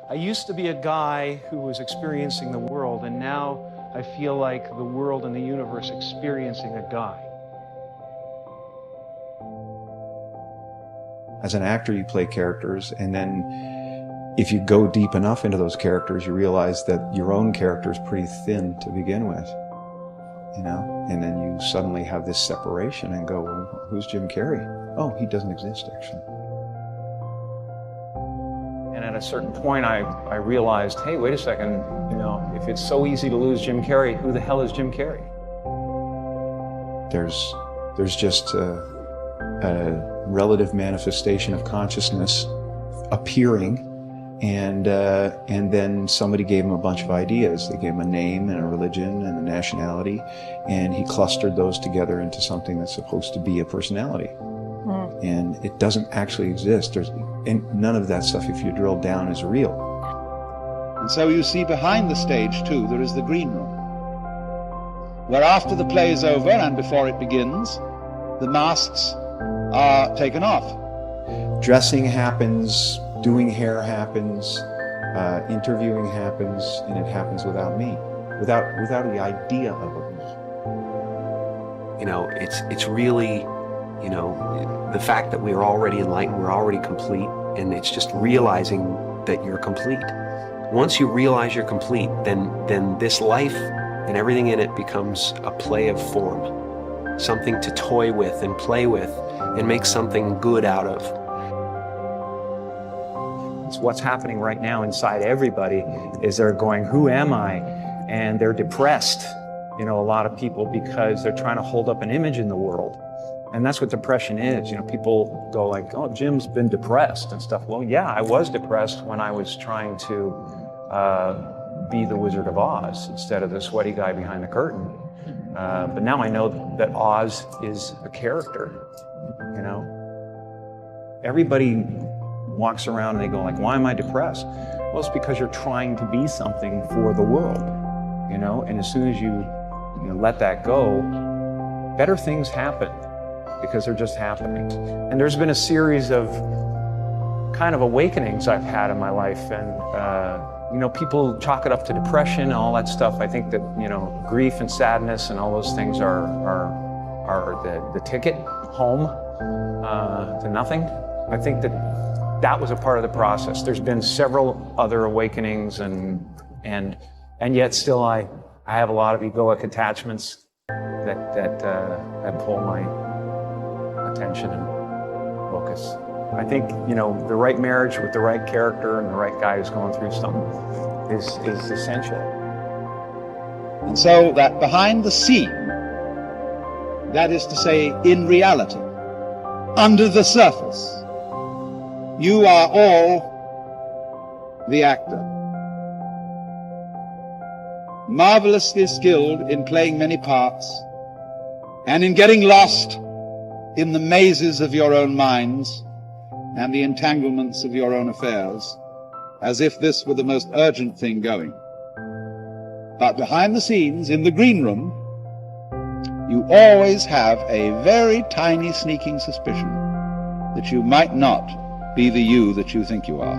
I used to be a guy who was experiencing the world, and now I feel like the world and the universe experiencing a guy. As an actor, you play characters, and then if you go deep enough into those characters, you realize that your own character is pretty thin to begin with, you know? And then you suddenly have this separation and go, well, who's Jim Carrey? Oh, he doesn't exist, actually. And at a certain point, I realized, hey, wait a second, you know, if it's so easy to lose Jim Carrey, who the hell is Jim Carrey? There's just a relative manifestation of consciousness appearing, and then somebody gave him a bunch of ideas. They gave him a name and a religion and a nationality, and he clustered those together into something that's supposed to be a personality. And it doesn't actually exist. And none of that stuff, if you drill down, is real. And so you see behind the stage, too, there is the green room, where after the play is over and before it begins, the masks are taken off. Dressing happens, doing hair happens, interviewing happens, and it happens without me, without the idea of it. You know, it's really, you know, the fact that we're already enlightened, we're already complete, and it's just realizing that you're complete. Once you realize you're complete, then this life and everything in it becomes a play of form, something to toy with and play with and make something good out of. It's what's happening right now inside everybody is they're going, who am I? And they're depressed, you know, a lot of people, because they're trying to hold up an image in the world. And that's what depression is. You know, people go like, oh, Jim's been depressed and stuff. Well, yeah, I was depressed when I was trying to be the Wizard of Oz instead of the sweaty guy behind the curtain. But now I know that Oz is a character, you know. Everybody walks around and they go like, why am I depressed? Well, it's because you're trying to be something for the world, you know. And as soon as you know, let that go, better things happen. Because they're just happening. And there's been a series of kind of awakenings I've had in my life, and you know, people chalk it up to depression and all that stuff. I think that, you know, grief and sadness and all those things are the ticket home to nothing. I think that was a part of the process. There's been several other awakenings, and yet still I have a lot of egoic attachments that pull my attention and focus. I think, you know, the right marriage with the right character and the right guy who's going through something is essential. And so that behind the scene, that is to say, in reality, under the surface, you are all the actor. Marvelously skilled in playing many parts and in getting lost in the mazes of your own minds and the entanglements of your own affairs, as if this were the most urgent thing going. But behind the scenes, in the green room, you always have a very tiny sneaking suspicion that you might not be the you that you think you are.